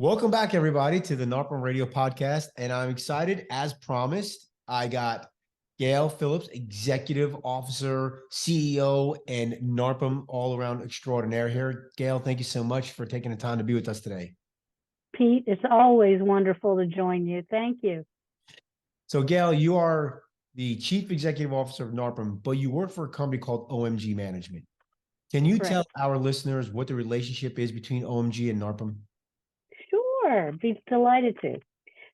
Welcome back, everybody, to the NARPM Radio podcast. And I'm excited, as promised. I got Gail Phillips, Executive Officer, CEO, and NARPM all-around extraordinaire here. Gail, thank you so much for taking the time to be with us today. Pete, it's always wonderful to join you. Thank you. So, Gail, you are the Chief Executive Officer of NARPM, but you work for a company called OMG Management. Can you tell our listeners what the relationship is between OMG and NARPM? Sure, be delighted to.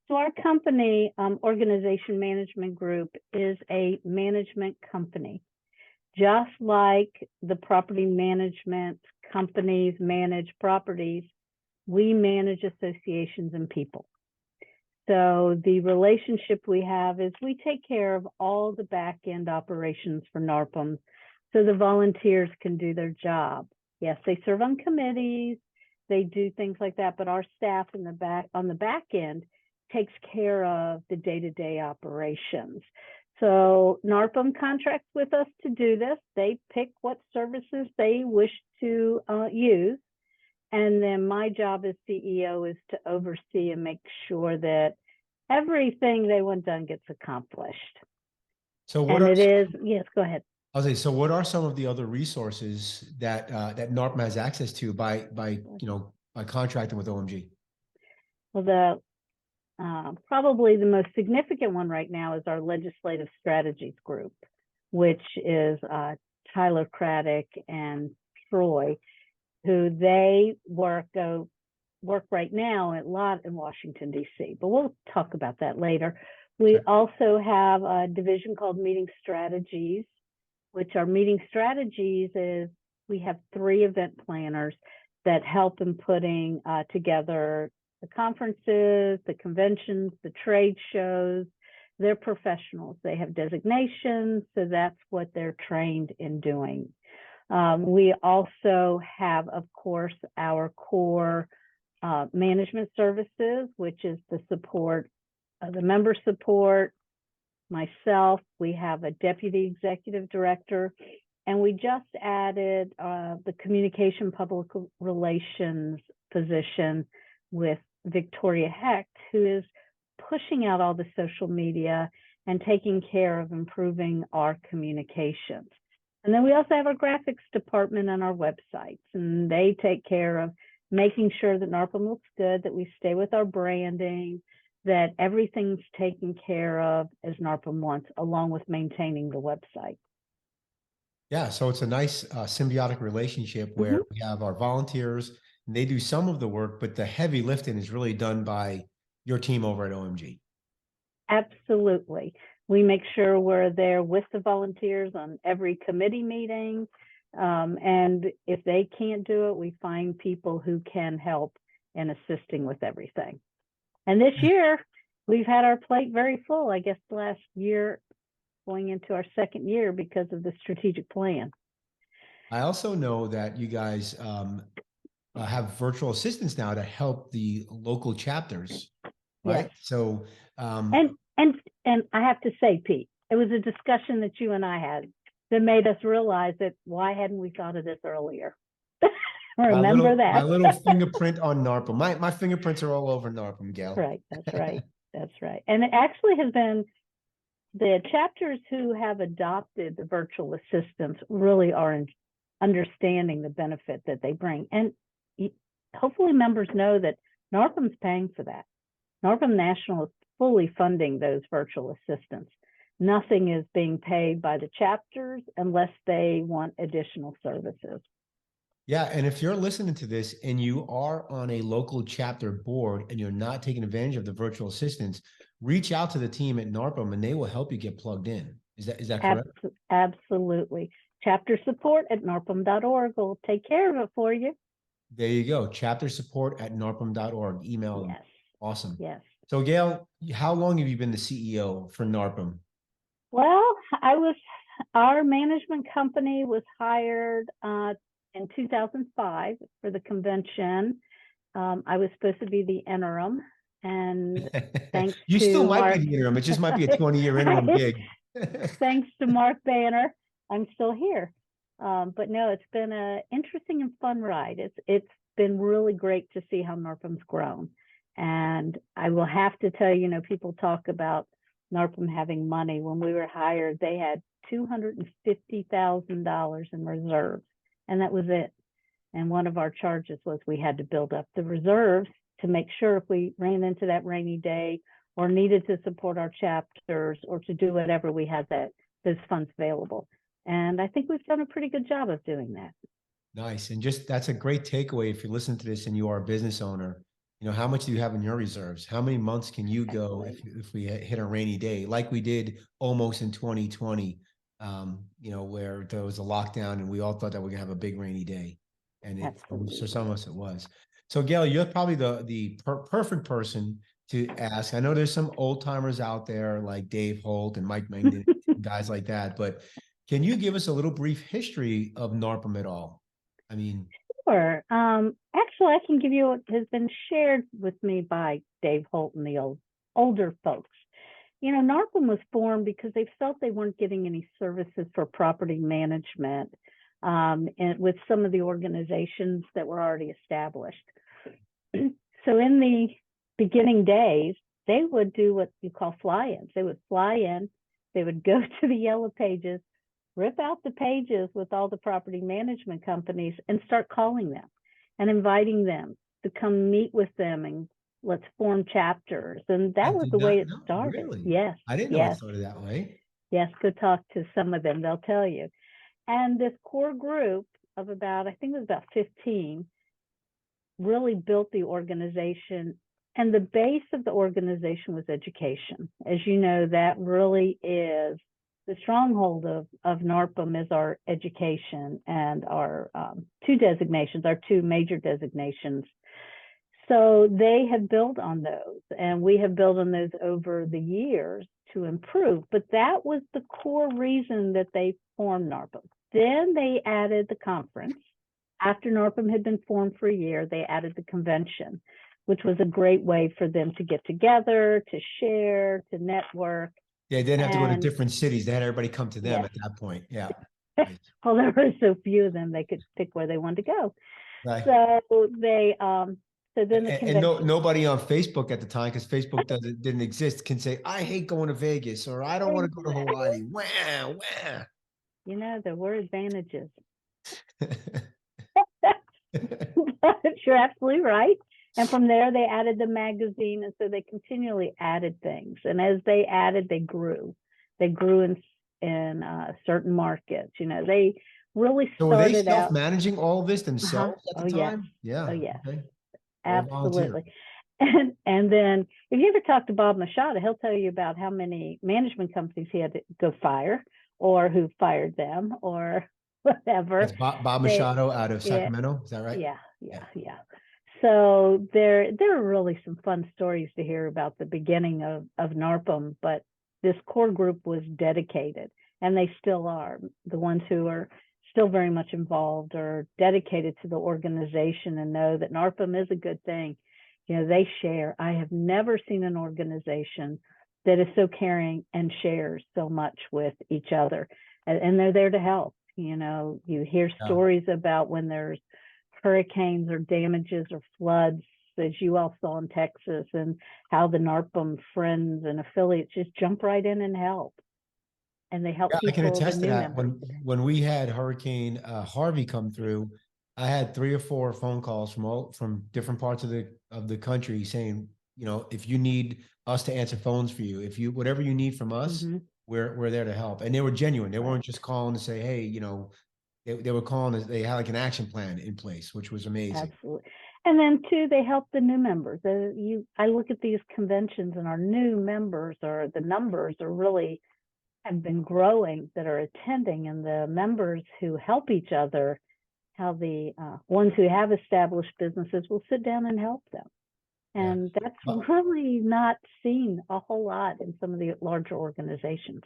So our company, Organization Management Group, is a management company. Just like the property management companies manage properties, we manage associations and people. So the relationship we have is we take care of all the back-end operations for NARPM so the volunteers can do their job. Yes, they serve on committees, they do things like that, but our staff on the back end takes care of the day-to-day operations. So NARPM contracts with us to do this. They pick what services they wish to use. And then my job as CEO is to oversee and make sure that everything they want done gets accomplished. So what yes, go ahead. I'll say, so what are some of the other resources that that NARPM has access to by contracting with OMG? Well, probably the most significant one right now is our Legislative Strategies Group, which is Tyler Craddock and Troy, who they work right now a lot in Washington, D.C., but we'll talk about that later. We also have a division called Meeting Strategies, which our meeting strategies is we have 3 event planners that help in putting together the conferences, the conventions, the trade shows. They're professionals. They have designations, so that's what they're trained in doing. We also have, of course, our core management services, which is the support, the member support, myself. We have a deputy executive director, and we just added the communication public relations position with Victoria Hecht, who is pushing out all the social media and taking care of improving our communications. And then we also have our graphics department on our websites, and they take care of making sure that NARPM looks good, that we stay with our branding, that everything's taken care of as NARPM wants, along with maintaining the website. Yeah, so it's a nice symbiotic relationship where we have our volunteers, and they do some of the work, but the heavy lifting is really done by your team over at OMG. Absolutely. We make sure we're there with the volunteers on every committee meeting. And if they can't do it, we find people who can help in assisting with everything. And this year, we've had our plate very full. I guess last year, going into our 2nd year because of the strategic plan. I also know that you guys have virtual assistants now to help the local chapters, right? Yes. So, and I have to say, Pete, it was a discussion that you and I had that made us realize that why hadn't we thought of this earlier? Remember that. My little fingerprint on NARPM. My fingerprints are all over NARPM, Gail. Right, that's right. That's right. And it actually has been the chapters who have adopted the virtual assistants really are understanding the benefit that they bring. And hopefully members know that NARPM's paying for that. NARPM National is fully funding those virtual assistants. Nothing is being paid by the chapters unless they want additional services. Yeah, and if you're listening to this and you are on a local chapter board and you're not taking advantage of the virtual assistants, reach out to the team at NARPM and they will help you get plugged in. Is that correct? Absolutely. Chapter support at narpm.org will take care of it for you. There you go. Chapter support at narpm.org. Email them. Yes. Awesome. Yes. So Gail, how long have you been the CEO for NARPM? Well, our management company was hired in 2005 for the convention. I was supposed to be the interim, and thanks you to still might Mark, be the interim. It just might be a 20-year interim gig. Thanks to Mark Banner, I'm still here. But no, it's been an interesting and fun ride. It's been really great to see how NARPM's grown. And I will have to tell you, people talk about NARPM having money. When we were hired, they had $250,000 in reserves, and that was it. And one of our charges was we had to build up the reserves to make sure if we ran into that rainy day or needed to support our chapters or to do whatever, we had those funds available. And I think we've done a pretty good job of doing that. Nice. And just that's a great takeaway. If you listen to this and you are a business owner, how much do you have in your reserves? How many months can you go if we hit a rainy day like we did almost in 2020, where there was a lockdown and we all thought that we're gonna have a big rainy day. And for some of us it was. So Gail, you're probably the perfect person to ask. I know there's some old timers out there like Dave Holt and Mike Mangin, guys like that, but can you give us a little brief history of NARPM at all? I mean, sure. Actually, I can give you what has been shared with me by Dave Holt and the older folks. NARPM was formed because they felt they weren't getting any services for property management and with some of the organizations that were already established. So in the beginning days, they would do what you call fly-ins. They would fly in, they would go to the yellow pages, rip out the pages with all the property management companies and start calling them and inviting them to come meet with them and let's form chapters. And that was the way it started. Really? Yes. I didn't know it started that way. Yes, go talk to some of them. They'll tell you. And this core group of about, I think it was about 15, really built the organization. And the base of the organization was education. As you know, that really is the stronghold of NARPM is our education and our two major designations. So they have built on those, and we have built on those over the years to improve. But that was the core reason that they formed NARPM. Then they added the conference. After NARPM had been formed for a year, they added the convention, which was a great way for them to get together, to share, to network. Yeah, they didn't have to go to different cities. They had everybody come to them at that point. Yeah. Right. Well, there were so few of them, they could pick where they wanted to go. Right. So they, so then the convention. And nobody on Facebook at the time, because Facebook didn't exist, can say, I hate going to Vegas or I don't want to go to Hawaii. Wah, wah. There were advantages. But you're absolutely right. And from there, they added the magazine. And so they continually added things. And as they added, they grew. They grew in certain markets. They really started out. So were they self-managing all of this themselves at the time? Yes. Yeah. Oh, yes. Okay. Absolutely. And then if you ever talk to Bob Machado, he'll tell you about how many management companies he had to go fire or who fired them or whatever. That's Bob Machado out of Sacramento. Is that right? Yeah. So there are really some fun stories to hear about the beginning of NARPM, but this core group was dedicated, and they still are. The ones who are still very much involved are dedicated to the organization and know that NARPM is a good thing. They share. I have never seen an organization that is so caring and shares so much with each other, and they're there to help. You hear stories about when there's hurricanes or damages or floods, as you all saw in Texas, and how the NARPM friends and affiliates just jump right in and help. And they help people. I can attest to that. When we had Hurricane Harvey come through, I had 3 or 4 phone calls from different parts of the country saying, if you need us to answer phones for you, whatever you need from us, we're there to help. And they were genuine. They weren't just calling to say, hey, they were calling as they had like an action plan in place, which was amazing. Absolutely. And then too, they help the new members. I look at these conventions and our new members, or the numbers are really have been growing that are attending, and the members who help each other, how the ones who have established businesses will sit down and help them. And that's really not seen a whole lot in some of the larger organizations.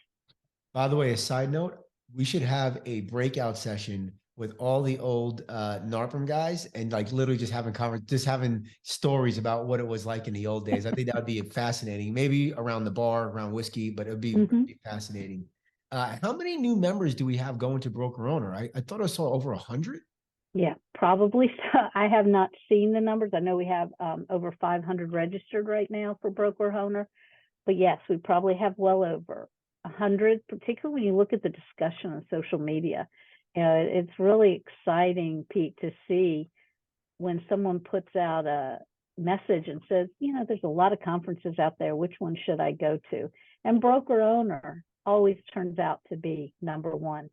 By the way, a side note, we should have a breakout session with all the old NARPM guys and like literally just having stories about what it was like in the old days. I think that would be fascinating. Maybe around the bar, around whiskey, but it would be fascinating. How many new members do we have going to broker owner? I thought I saw over 100. Yeah, probably. So. I have not seen the numbers. I know we have over 500 registered right now for broker owner, but yes, we probably have well over 100, particularly when you look at the discussion on social media. It's really exciting, Pete, to see when someone puts out a message and says, there's a lot of conferences out there. Which one should I go to? And broker owner always turns out to be number one.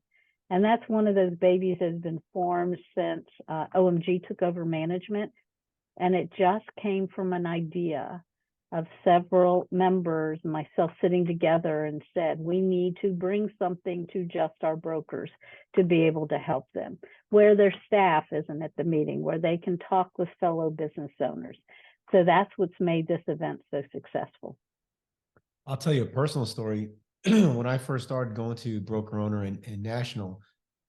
And that's one of those babies that has been formed since OMG took over management. And it just came from an idea of several members, myself, sitting together and said, we need to bring something to just our brokers to be able to help them, where their staff isn't at the meeting, where they can talk with fellow business owners. So that's what's made this event so successful. I'll tell you a personal story. When I first started going to broker owner and national,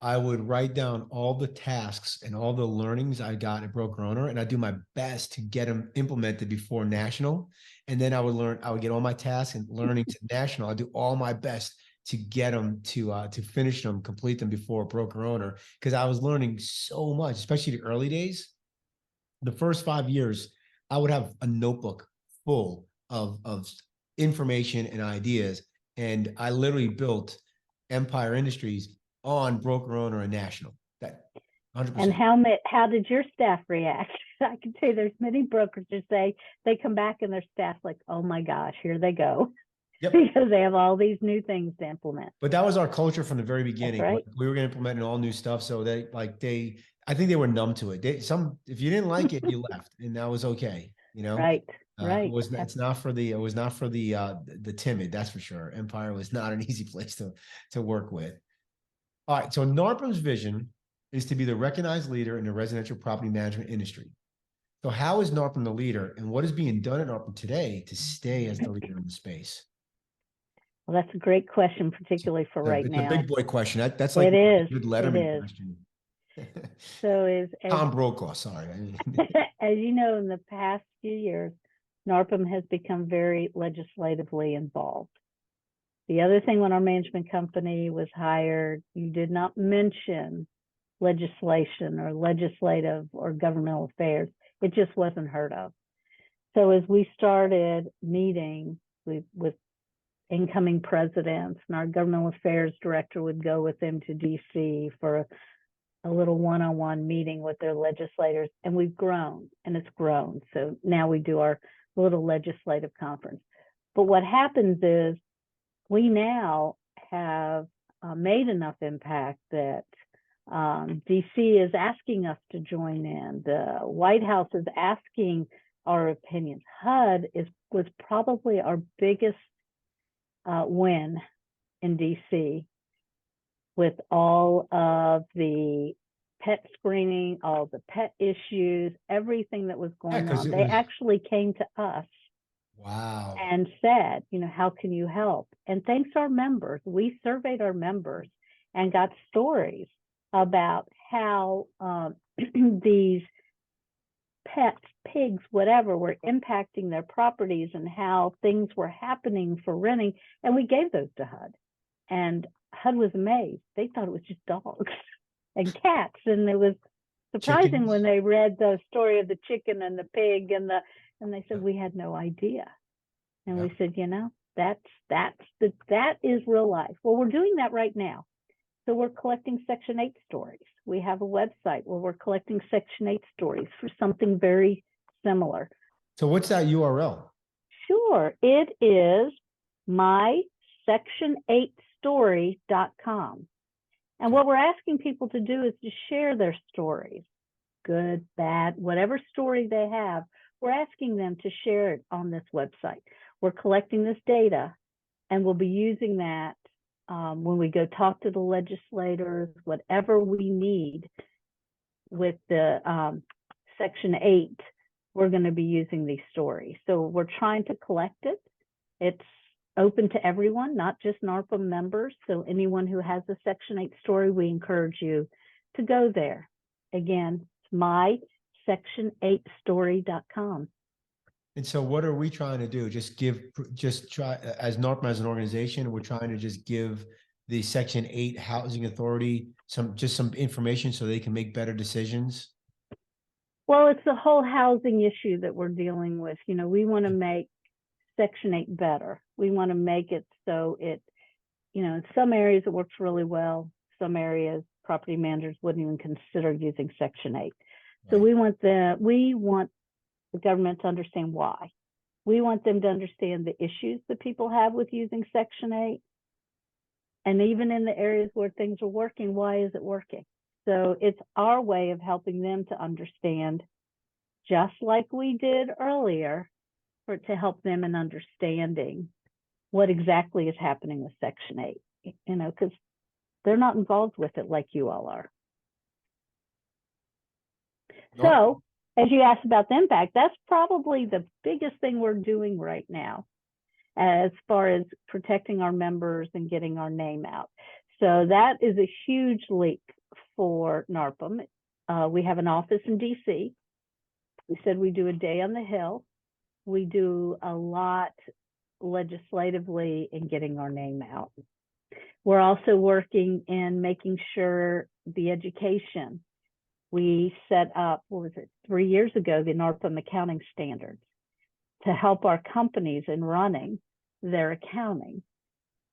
I would write down all the tasks and all the learnings I got at broker owner, and I do my best to get them implemented before national. And then I would get all my tasks and learning to national. I do all my best to get them to finish them, complete them before broker owner, because I was learning so much, especially the early days. The first 5 years, I would have a notebook full of information and ideas. And I literally built Empire Industries on broker owner and national. That 100%. And how did your staff react? I can tell you there's many brokers who say they come back and their staff like, oh my gosh, here they go. Yep. Because they have all these new things to implement. But that was our culture from the very beginning. Right. Like, we were going to implement all new stuff. So I think they were numb to it. If you didn't like it, you left, and that was okay. Right. Right. It was not for the timid. That's for sure. Empire was not an easy place to work with. All right. So NARPM's vision is to be the recognized leader in the residential property management industry. So how is NARPM the leader, and what is being done at NARPM today to stay as the leader in the space? Well, that's a great question, particularly for right now. It's a big boy question. That's like a good Letterman question. So Tom Brokaw, sorry. As you know, in the past few years, NARPM has become very legislatively involved. The other thing, when our management company was hired, you did not mention legislation or legislative or governmental affairs. It just wasn't heard of. So as we started meeting with incoming presidents, and our governmental affairs director would go with them to DC for a little one-on-one meeting with their legislators, and we've grown, and it's grown. So now we do our little legislative conference. But what happens is we now have made enough impact that DC is asking us to join in. The White House is asking our opinions. HUD was probably our biggest win in DC, with all of the pet screening, all the pet issues, everything that was going on. They actually came to us. Wow. And said, how can you help? And thanks to our members, we surveyed our members and got stories about how these pets, pigs, whatever, were impacting their properties and how things were happening for renting. And we gave those to HUD. And HUD was amazed. They thought it was just dogs and cats. And it was surprising Chickens. When they read the story of the chicken and the pig and they said, we had no idea. And we said, that is real life. Well, we're doing that right now. So we're collecting Section 8 stories. We have a website where we're collecting Section 8 stories for something very similar. So what's that URL? Sure. It is mysection8story.com. And what we're asking people to do is to share their stories, good, bad, whatever story they have. We're asking them to share it on this website. We're collecting this data, and we'll be using that when we go talk to the legislators, whatever we need with the Section 8, we're going to be using these stories. So we're trying to collect it. It's open to everyone, not just NARPM members. So anyone who has a Section 8 story, we encourage you to go there. Again, it's mysection8story.com. And so what are we trying to do? Just try, as NARPM as an organization, we're trying to just give the Section 8 Housing Authority some information so they can make better decisions? Well, it's the whole housing issue that we're dealing with. You know, we want to make Section 8 better. We want to make it so it, you know, in some areas it works really well. Some areas property managers wouldn't even consider using Section 8. So we want the government to understand why. We want them to understand the issues that people have with using Section 8. And even in the areas where things are working, why is it working? So it's our way of helping them to understand, just like we did earlier, to help them in understanding what exactly is happening with Section 8, you know, because they're not involved with it like you all are. So, as you asked about the impact, that's probably the biggest thing we're doing right now as far as protecting our members and getting our name out. So that is a huge leap for NARPM. We have an office in DC. We said we do a day on the Hill. We do a lot legislatively in getting our name out. We're also working in making sure the education. We set up, 3 years ago, the NARPM accounting standards to help our companies in running their accounting.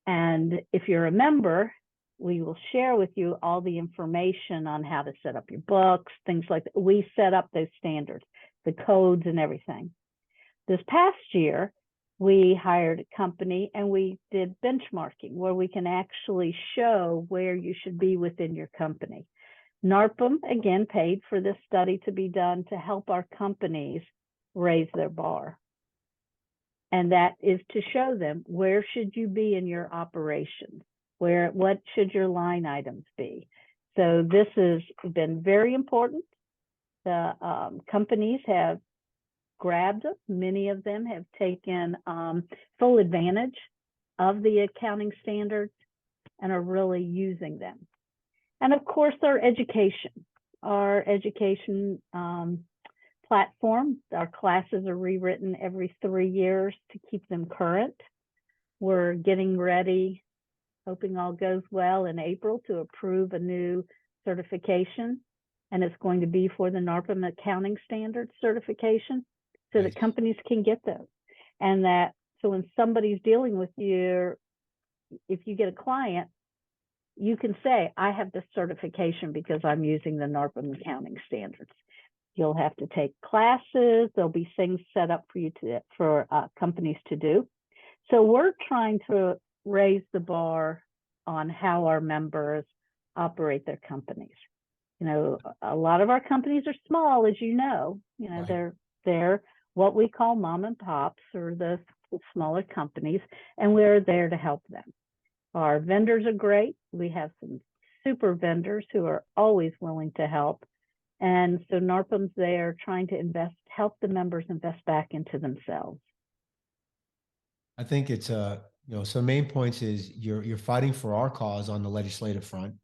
And if you're a member, we will share with you all the information on how to set up your books, things like that. We set up those standards, the codes and everything. This past year, we hired a company and we did benchmarking where we can actually show where you should be within your company. NARPM, again, paid for this study to be done to help our companies raise their bar. And that is to show them where should you be in your operations, what should your line items be. So this has been very important. The companies have grabbed us. Many of them have taken full advantage of the accounting standards and are really using them. And of course, our education platform. Our classes are rewritten every 3 years to keep them current. We're getting ready, hoping all goes well, in April to approve a new certification. And it's going to be for the NARPM accounting standards certification so that companies can get those. And that, so when somebody's dealing with you, if you get a client, you can say, I have this certification because I'm using the NARPM accounting standards. You'll have to take classes. There'll be things set up for companies to do. So we're trying to raise the bar on how our members operate their companies. You know, a lot of our companies are small, as you know. You know, they're what we call mom and pops, or the smaller companies, and we're there to help them. Our vendors are great. We have some super vendors who are always willing to help. And so NARPM's there trying to help the members invest back into themselves. I think it's some main points is you're fighting for our cause on the legislative front.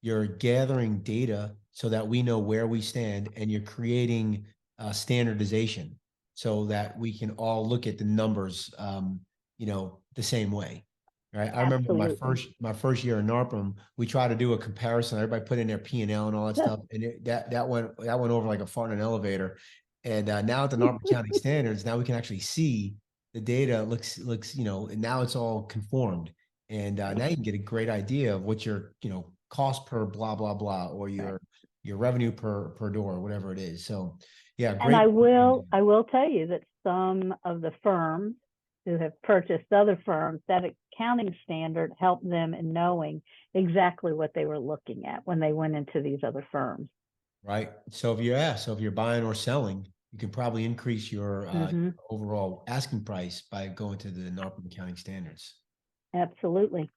You're gathering data so that we know where we stand, and you're creating standardization so that we can all look at the numbers, the same way. Right. I remember my first year in NARPM, we tried to do a comparison. Everybody put in their P&L and all that stuff, and that went over like a fart in an elevator. And now at the NARPM accounting standards, now we can actually see the data looks and now it's all conformed. And now you can get a great idea of what your cost per blah blah blah, or your revenue per door, or whatever it is. So yeah, great. And I will tell you that some of the firms who have purchased other firms, that accounting standard helped them in knowing exactly what they were looking at when they went into these other firms. Right. So if you're buying or selling, you can probably increase your overall asking price by going to the NARPM accounting standards. Absolutely.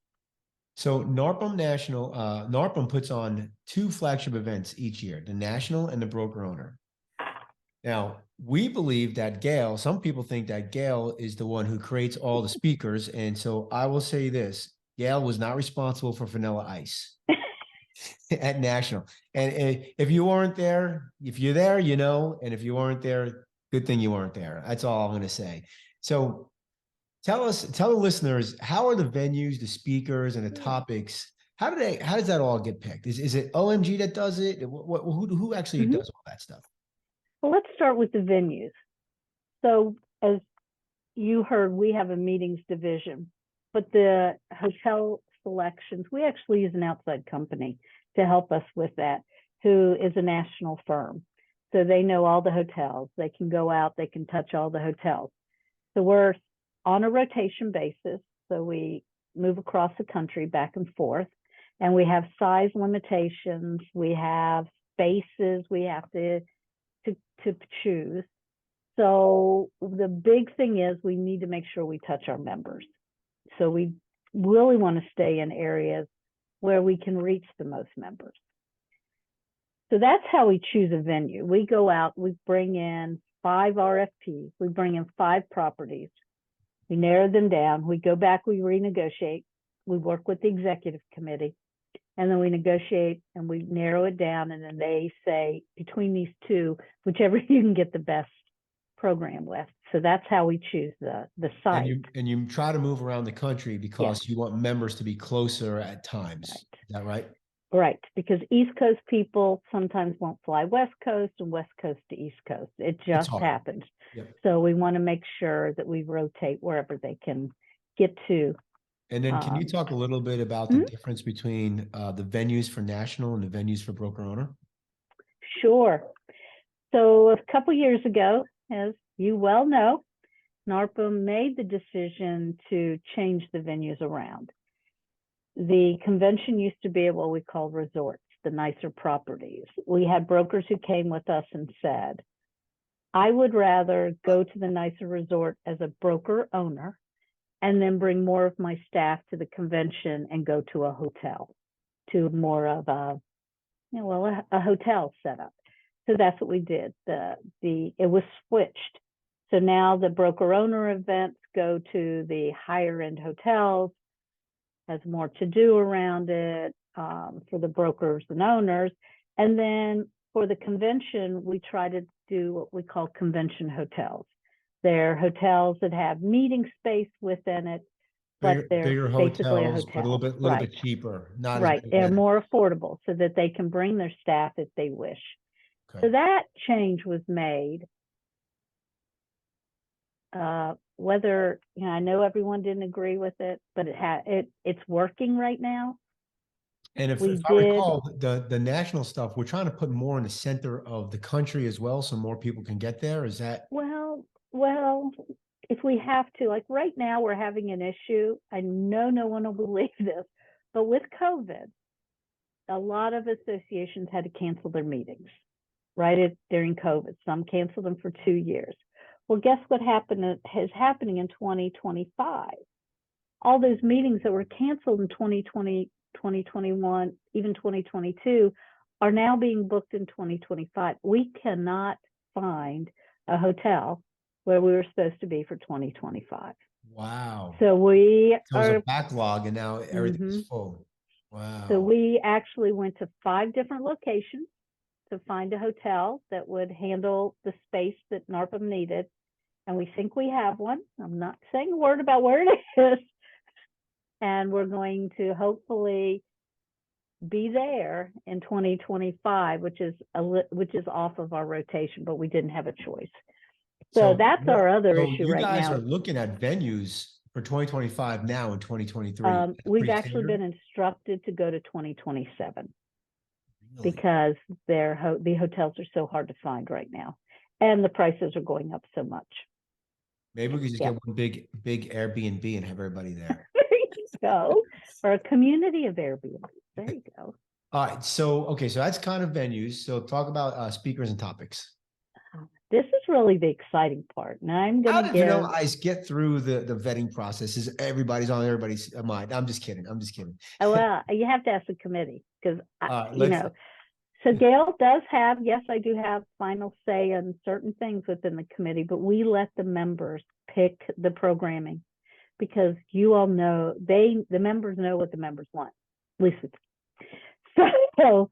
So NARPM puts on 2 flagship events each year, the National and the Broker Owner. Now, we believe that Gail, some people think that Gail is the one who creates all the speakers. And so I will say this, Gail was not responsible for Vanilla Ice at National. And if you weren't there, if you're there, and if you weren't there, good thing you weren't there. That's all I'm going to say. So Tell the listeners, how are the venues, the speakers, and the topics? How does that all get picked? Is it OMG that does it? Who actually Mhm. does all that stuff? Well, let's start with the venues. So as you heard, we have a meetings division, but the hotel selections, we actually use an outside company to help us with that, who is a national firm. So they know all the hotels. They can go out, they can touch all the hotels. So we're on a rotation basis. So we move across the country back and forth, and we have size limitations. We have spaces we have to choose. So the big thing is we need to make sure we touch our members. So we really want to stay in areas where we can reach the most members. So that's how we choose a venue. We go out, we bring in 5 RFPs, we bring in 5 properties, we narrow them down, we go back, we renegotiate, we work with the executive committee, and then we negotiate and we narrow it down, and then they say between these two, whichever you can get the best program with. So that's how we choose the site. And you try to move around the country because Yes. you want members to be closer at times. Right. Is that right? Right, because East Coast people sometimes won't fly West Coast and West Coast to East Coast. It just happens. Yep. So we want to make sure that we rotate wherever they can get to. And then can you talk a little bit about the difference between the venues for national and the venues for broker owner? Sure. So a couple years ago, as you well know, NARPM made the decision to change the venues around. The convention used to be what we call resorts, the nicer properties. We had brokers who came with us and said, I would rather go to the nicer resort as a broker owner and then bring more of my staff to the convention and go to a hotel, to more of a hotel setup. So that's what we did. It was switched. So now the broker owner events go to the higher end hotels, has more to do around it for the brokers and owners. And then for the convention, we try to do what we call convention hotels. They're hotels that have meeting space within it, but they're bigger basically hotels, a hotel. but a little bit cheaper. Not right. As big They're as more affordable so that they can bring their staff if they wish. Okay. So that change was made. Whether, I know everyone didn't agree with it, but it's working right now. And if I recall, the national stuff, we're trying to put more in the center of the country as well, so more people can get there. Is that? Well, if we have to, like right now, we're having an issue. I know no one will believe this, but with COVID, a lot of associations had to cancel their meetings, right? During COVID, some canceled them for 2 years. Well, guess what is happening in 2025? All those meetings that were canceled in 2020, 2021, even 2022 are now being booked in 2025. We cannot find a hotel where we were supposed to be for 2025. Wow. So there's a backlog and now everything's full. Wow. So we actually went to 5 different locations to find a hotel that would handle the space that NARPM needed. And we think we have one. I'm not saying a word about where it is. And we're going to hopefully be there in 2025, which is off of our rotation, but we didn't have a choice. So that's our other issue right now. You guys are looking at venues for 2025 now in 2023. We've actually been instructed to go to 2027 because the hotels are so hard to find right now, and the prices are going up so much. Maybe we could just get one big Airbnb and have everybody there. There you go, or a community of Airbnb. There you go. All right. So that's kind of venues. So talk about speakers and topics. This is really the exciting part. And I'm going to How did Vanilla Ice get through the vetting process? Is everybody's on everybody's mind? I'm just kidding. Well, you have to ask the committee because, So Gail does have, yes, I do have final say on certain things within the committee, but we let the members pick the programming because you all know, the members know what the members want. At least so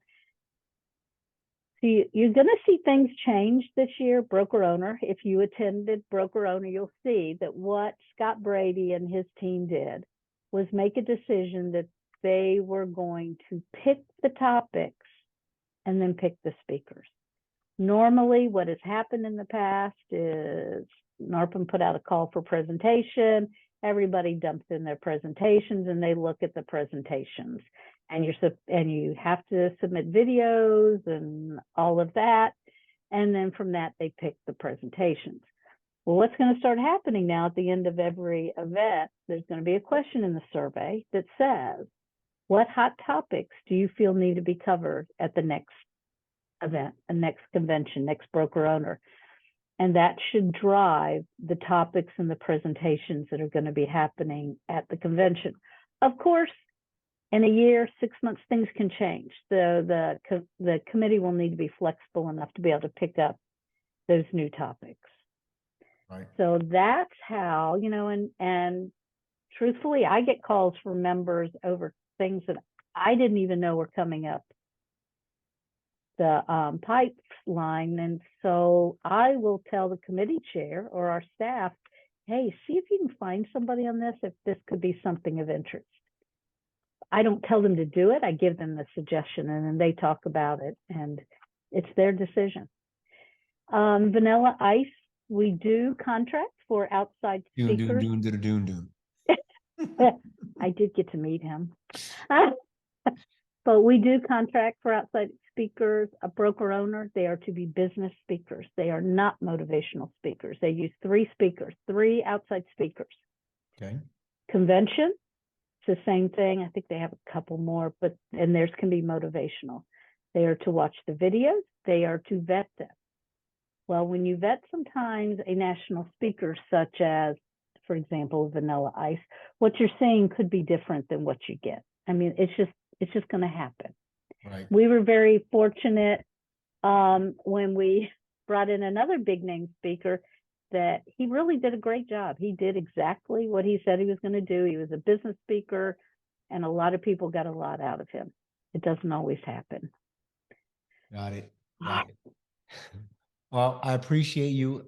So you're going to see things change this year. Broker owner, if you attended broker owner, you'll see that what Scott Brady and his team did was make a decision that they were going to pick the topics and then pick the speakers. Normally, what has happened in the past is NARPM put out a call for presentation. Everybody dumps in their presentations and they look at the presentations. And you have to submit videos and all of that. And then from that, they pick the presentations. Well, what's going to start happening now at the end of every event, there's going to be a question in the survey that says, what hot topics do you feel need to be covered at the next event, the next convention, next broker owner? And that should drive the topics and the presentations that are going to be happening at the convention. Of course, in a year, 6 months, things can change. The committee will need to be flexible enough to be able to pick up those new topics. Right. So that's how, and truthfully, I get calls from members over things that I didn't even know were coming up the pipeline. And so I will tell the committee chair or our staff, hey, see if you can find somebody on this, if this could be something of interest. I don't tell them to do it. I give them the suggestion and then they talk about it and it's their decision. Vanilla Ice, we do contract for outside speakers. I did get to meet him. But we do contract for outside speakers, a broker owner. They are to be business speakers. They are not motivational speakers. They use 3 speakers, 3 outside speakers. Okay. Convention, it's the same thing. I think they have a couple more, and theirs can be motivational. They are to watch the videos. They are to vet them. Well, when you vet sometimes a national speaker, such as, for example, Vanilla Ice, what you're seeing could be different than what you get. I mean, it's just going to happen. Right. We were very fortunate when we brought in another big name speaker that he really did a great job. He did exactly what he said he was going to do. He was a business speaker, and a lot of people got a lot out of him. It doesn't always happen. Got it. Well, I appreciate you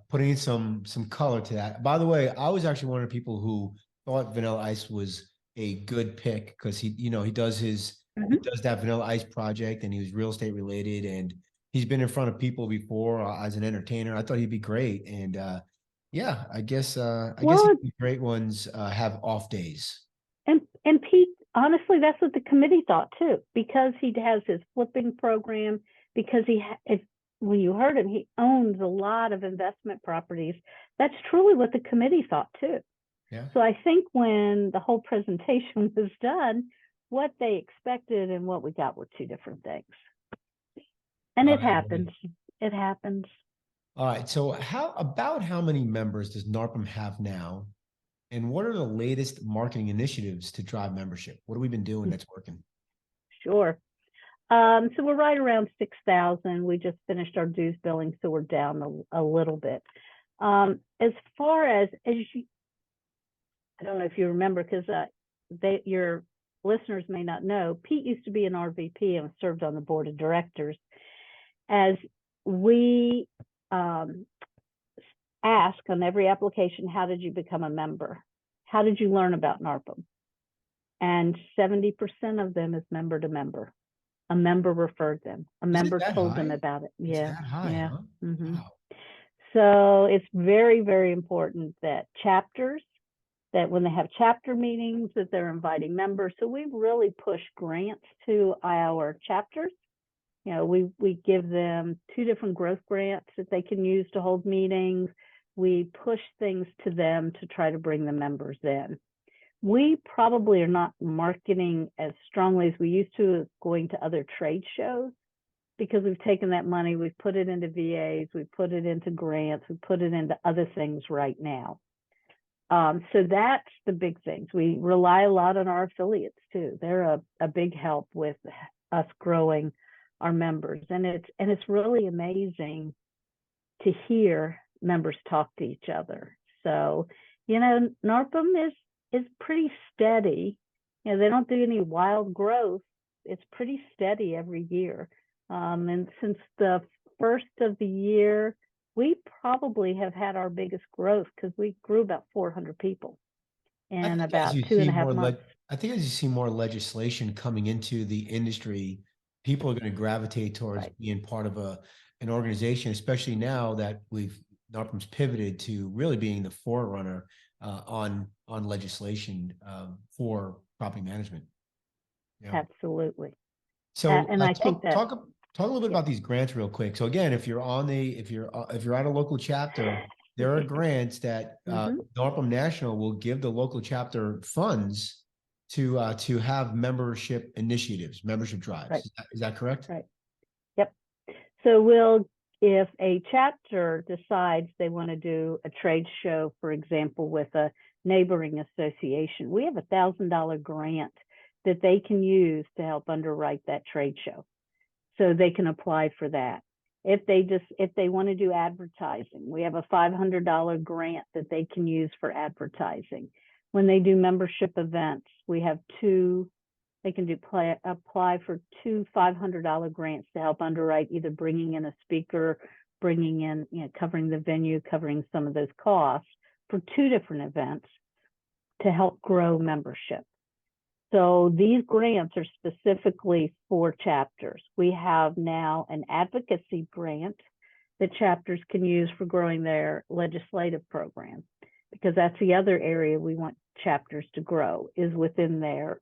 putting some color to that. By the way, I was actually one of the people who thought Vanilla Ice was a good pick because he does he does that Vanilla Ice project and he was real estate related and he's been in front of people before as an entertainer. I thought he'd be great. And yeah, I guess the great ones have off days. And Pete, honestly, that's what the committee thought too, because he has his flipping program, because when you heard him, he owns a lot of investment properties. That's truly what the committee thought too. Yeah. So I think when the whole presentation was done, what they expected and what we got were 2 different things. And it happens. It happens. All right. So how many members does NARPM have now? And what are the latest marketing initiatives to drive membership? What have we been doing that's working? Sure. So we're right around 6,000. We just finished our dues billing, so we're down a little bit. As far as you, I don't know if you remember, because your listeners may not know, Pete used to be an RVP and served on the board of directors. As we ask on every application, how did you become a member? How did you learn about NARPM? And 70% of them is member to member. A member referred them. A member told them about it. Yeah. It's that high, yeah. huh? Mm-hmm. Wow. So it's very, very important that chapters, that when they have chapter meetings, that they're inviting members. So we really push grants to our chapters. We give them 2 different growth grants that they can use to hold meetings. We push things to them to try to bring the members in. We probably are not marketing as strongly as we used to, going to other trade shows, because we've taken that money, we've put it into VAs, we've put it into grants, we put it into other things right now. So that's the big things. We rely a lot on our affiliates too. They're a big help with us growing our members. And it's really amazing to hear members talk to each other. So, NARPM is pretty steady. They don't do any wild growth. It's pretty steady every year. And since the first of the year, we probably have had our biggest growth because we grew about 400 people I in think as about you two see and a half more months. I think as you see more legislation coming into the industry, people are going to gravitate towards Right. being part of an organization, especially now that NARPM's pivoted to really being the forerunner on legislation for property management. Yeah. Absolutely. So And I think that, talk a little bit yeah. about these grants real quick. So again, if you're at a local chapter, there are grants that Mhm. NARPM National will give the local chapter funds to have membership initiatives, membership drives. Right. Is that correct? Right. Yep. So if a chapter decides they want to do a trade show, for example, with a neighboring association, we have $1,000 grant that they can use to help underwrite that trade show. So they can apply for that. If they want to do advertising, we have a $500 grant that they can use for advertising. When they do membership events, we have they can apply for two $500 grants to help underwrite, either bringing in a speaker, bringing in, covering the venue, covering some of those costs for 2 different events to help grow membership. So these grants are specifically for chapters. We have now an advocacy grant that chapters can use for growing their legislative program, because that's the other area we want chapters to grow, is within their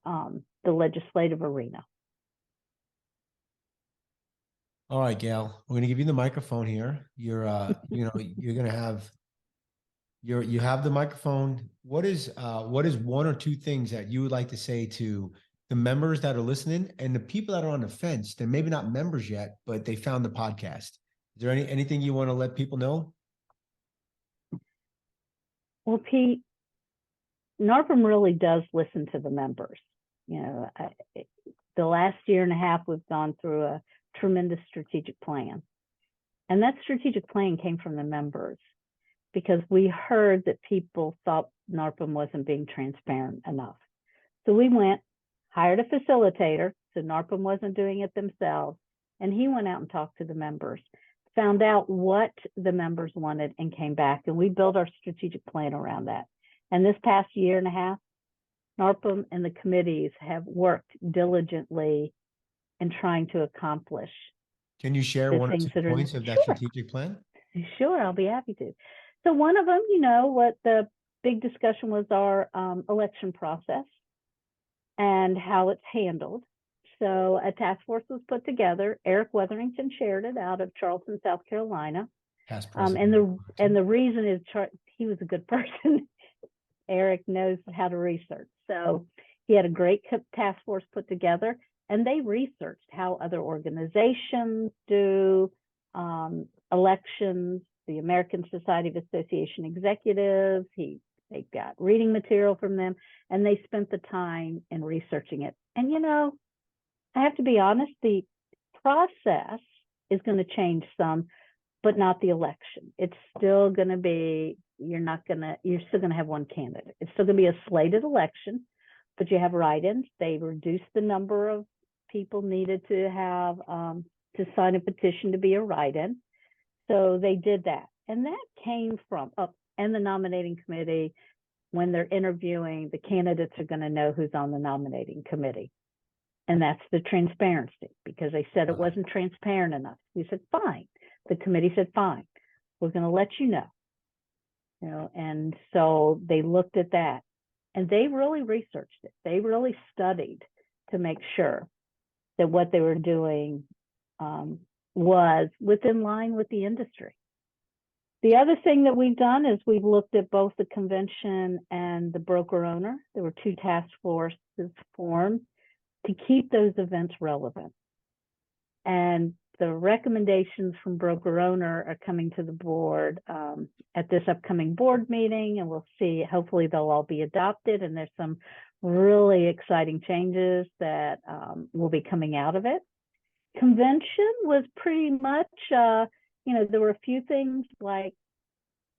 the legislative arena. All right, Gail, we're going to give you the microphone here. You're you're going to have you have the microphone. What is 1 or 2 things that you would like to say to the members that are listening and the people that are on the fence? They're maybe not members yet, but they found the podcast. Is there anything you want to let people know? Well, Pete, NARPM really does listen to the members. The last year and a half, we've gone through a tremendous strategic plan. And that strategic plan came from the members, because we heard that people thought NARPM wasn't being transparent enough. So we hired a facilitator, so NARPM wasn't doing it themselves, and he went out and talked to the members, found out what the members wanted, and came back, and we built our strategic plan around that. And this past year and a half, NARPM and the committees have worked diligently in trying to accomplish. Can you share the 1 or things 2 that are points of that Sure. strategic plan? Sure, I'll be happy to. So one of them, what the big discussion was, our election process and how it's handled. So a task force was put together. Eric Weatherington chaired it out of Charleston, South Carolina. Past And president. the reason is he was a good person. Eric knows how to research. So he had a great task force put together, and they researched how other organizations do elections, the American Society of Association Executives. They got reading material from them, and they spent the time in researching it. And I have to be honest, the process is going to change some, but not the election. It's still going to be, you're still going to have one candidate. It's still going to be a slated election, but you have write-ins. They reduced the number of people needed to have to sign a petition to be a write-in. So they did that. And that came from and the nominating committee, when they're interviewing, the candidates are going to know who's on the nominating committee. And that's the transparency, because they said it wasn't transparent enough. We said, fine. The committee said, fine, we're going to let you know. And so they looked at that, and they really researched it. They really studied to make sure that what they were doing was within line with the industry. The other thing that we've done is we've looked at both the convention and the broker owner. There were 2 task forces formed to keep those events relevant. And the recommendations from broker owner are coming to the board at this upcoming board meeting, and we'll see. Hopefully they'll all be adopted, and there's some really exciting changes that will be coming out of it. Convention was pretty much, there were a few things like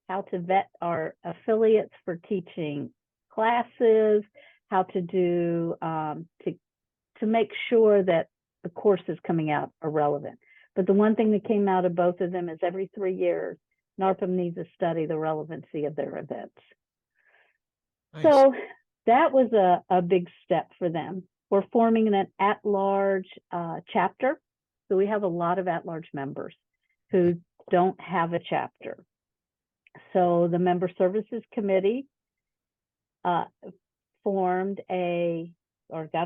how to vet our affiliates for teaching classes, how to do to make sure that the courses coming out are relevant. But the one thing that came out of both of them is every 3 years, NARPM needs to study the relevancy of their events. Nice. So that was a big step for them. We're forming an at-large chapter. So we have a lot of at-large members who don't have a chapter. So the Member Services Committee got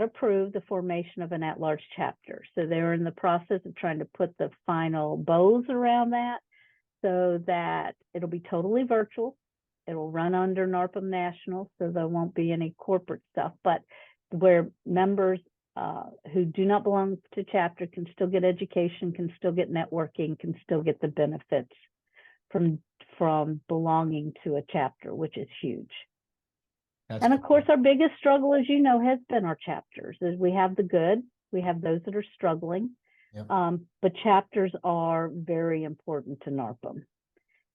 approved the formation of an at-large chapter. So they're in the process of trying to put the final bows around that so that it'll be totally virtual. It'll run under NARPM National, so there won't be any corporate stuff, but where members who do not belong to chapter can still get education, can still get networking, can still get the benefits from belonging to a chapter, which is huge. And of course, our biggest struggle, as you know, has been our chapters. Is we have the good, we have those that are struggling, Yep. But chapters are very important to NARPM.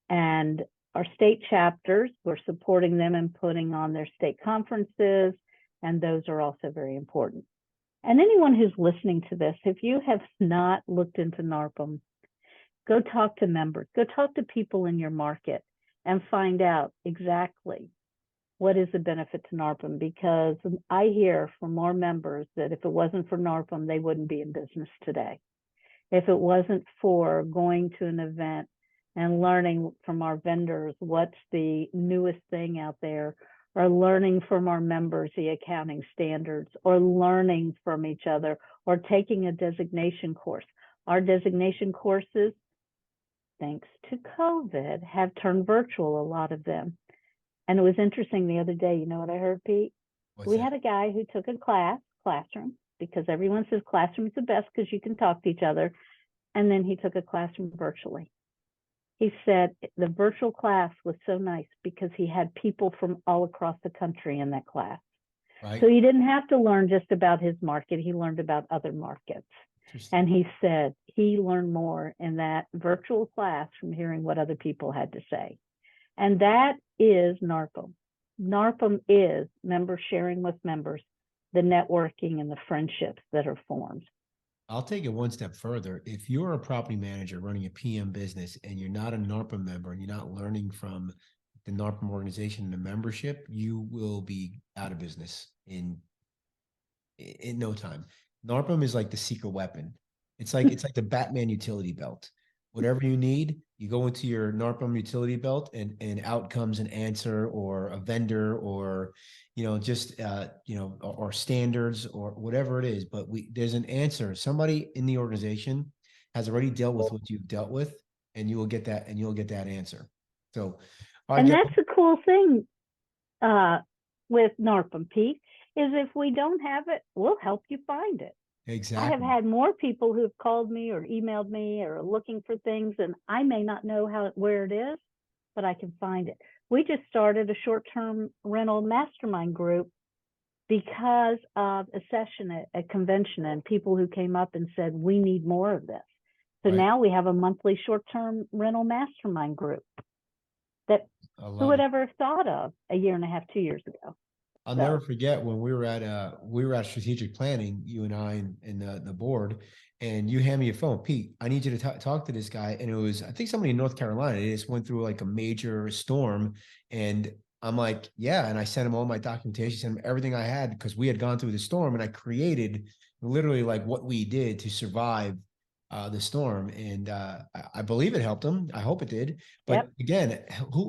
And our state chapters, we're supporting them and putting on their state conferences, and those are also very important. And anyone who's listening to this, if you have not looked into NARPM, go talk to members, go talk to people in your market and find out exactly what is the benefit to NARPM, because I hear from more members that if it wasn't for NARPM, they wouldn't be in business today. If it wasn't for going to an event and learning from our vendors what's the newest thing out there, or learning from our members the accounting standards, or learning from each other, or taking a designation course. Our designation courses, thanks to COVID, have turned virtual, a lot of them. And it was interesting the other day, you know what I heard, Pete? We had a guy who took a classroom, because everyone says classroom's the best because you can talk to each other. And then he took a classroom virtually. He said the virtual class was so nice because he had people from all across the country in that class. Right. So he didn't have to learn just about his market. He learned about other markets. And he said he learned more in that virtual class from hearing what other people had to say. And that is NARPM. NARPM is members sharing with members, the networking and the friendships that are formed. I'll take it one step further. If you're a property manager running a PM business and you're not a NARPM member and you're not learning from the NARPM organization and the membership, you will be out of business in no time. NARPM is like the secret weapon. It's like the Batman utility belt. Whatever you need, you go into your NARPM utility belt, and out comes an answer or a vendor or or standards or whatever it is. But there's an answer. Somebody in the organization has already dealt with what you've dealt with, and you will get that, and you'll get that answer. So, and that's the cool thing with NARPM, Pete, is if we don't have it, we'll help you find it. Exactly. I have had more people who have called me or emailed me or are looking for things, and I may not know where it is, but I can find it. We just started a short-term rental mastermind group because of a session at a convention and people who came up and said, we need more of this. So now we have a monthly short-term rental mastermind group that who would ever have thought of a year and a half, 2 years ago. I'll never forget when we were at strategic planning, you and I and the board, and you hand me a phone, Pete, I need you to talk to this guy. And it was, I think, somebody in North Carolina. They just went through like a major storm, and I'm like, yeah. And I sent him all my documentation, sent him everything I had, because we had gone through the storm, and I created literally like what we did to survive the storm. And I believe it helped them. I hope it did. But again,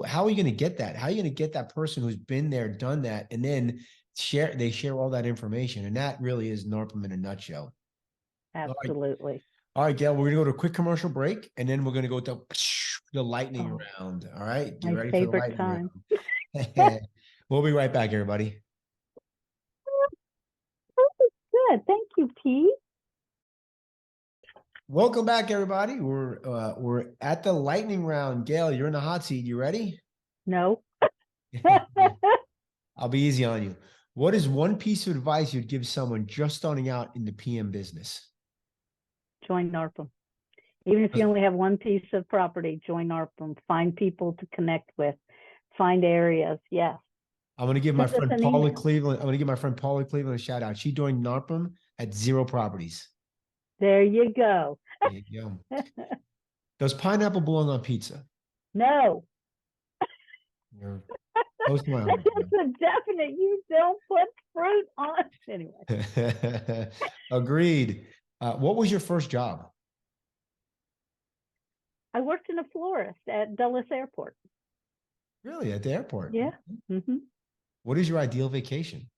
how are you going to get that? How are you going to get that person who's been there, done that, and then they share all that information? And that really is NARPM in a nutshell. Absolutely. All right, Gail, we're going to go to a quick commercial break, and then we're going to go to the lightning round. All right. Get ready for the lightning time. round. We'll be right back, everybody. Good. Thank you, Pete. Welcome back, everybody. We're at the lightning round. Gail, you're in the hot seat. You ready? No. I'll be easy on you. What is one piece of advice you'd give someone just starting out in the PM business? Join NARPM. Even if you only have one piece of property, join NARPM. Find people to connect with. Find areas. Yes. I'm going to give my friend Paula Cleveland. I'm going to give my friend Paula Cleveland a shout out. She joined NARPM at 0 properties. There you go. There you go. Does pineapple belong on pizza? No. You're close to my heart. It's a definite. You don't put fruit on. Anyway. Agreed. What was your first job? I worked in a florist at Dulles Airport. Really, at the airport? Yeah. Mm-hmm. What is your ideal vacation?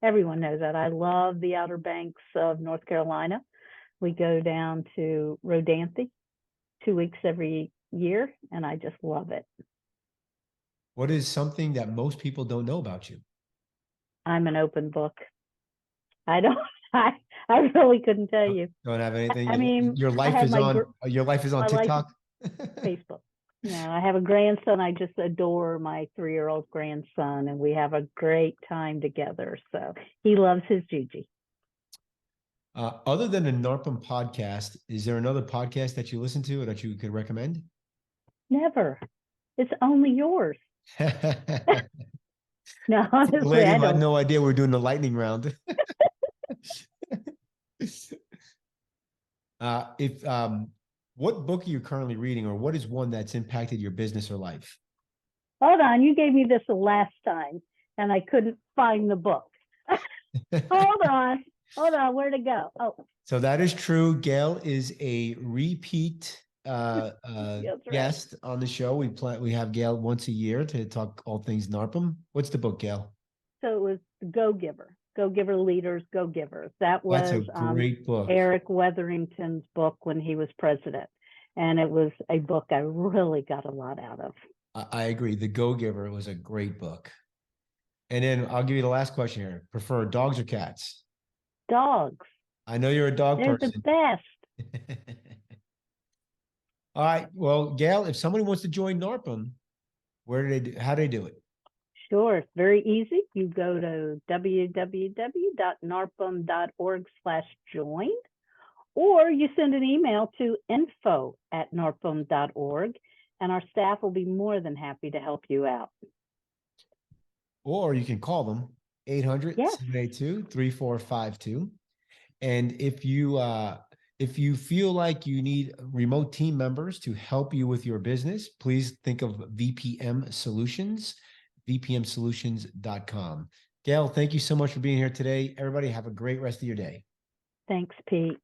Everyone knows that. I love the Outer Banks of North Carolina. We go down to Rodanthe 2 weeks every year, and I just love it. What is something that most people don't know about you? I'm an open book. I really couldn't tell you. Don't have anything. I mean, your life is on TikTok. Facebook. Yeah, I have a grandson. I just adore my 3-year-old grandson, and we have a great time together. So he loves his Gigi. Other than the NARPM podcast, is there another podcast that you listen to or that you could recommend? Never. It's only yours. No, honestly, the lady I who had don't. no idea we're doing the lightning round. What book are you currently reading, or what is one that's impacted your business or life? Hold on, you gave me this the last time, and I couldn't find the book. Hold on, where'd it go? Oh, so that is true. Gail is a repeat guest on the show. We have Gail once a year to talk all things NARPM. What's the book, Gail? So it was Go Giver Leaders, Go Givers. That's a great book. Eric Weatherington's book when he was president. And it was a book I really got a lot out of. I agree. The Go Giver was a great book. And then I'll give you the last question here. Prefer dogs or cats? Dogs. I know you're a dog person. They're the best. All right. Well, Gail, if somebody wants to join NARPM, how do they do it? Sure. It's very easy. You go to www.narpm.org/join, or you send an email to info@narpm.org, and our staff will be more than happy to help you out. Or you can call them 800-782-3452. And if you feel like you need remote team members to help you with your business, please think of VPM Solutions, vpmsolutions.com. Gail, thank you so much for being here today. Everybody have a great rest of your day. Thanks, Pete.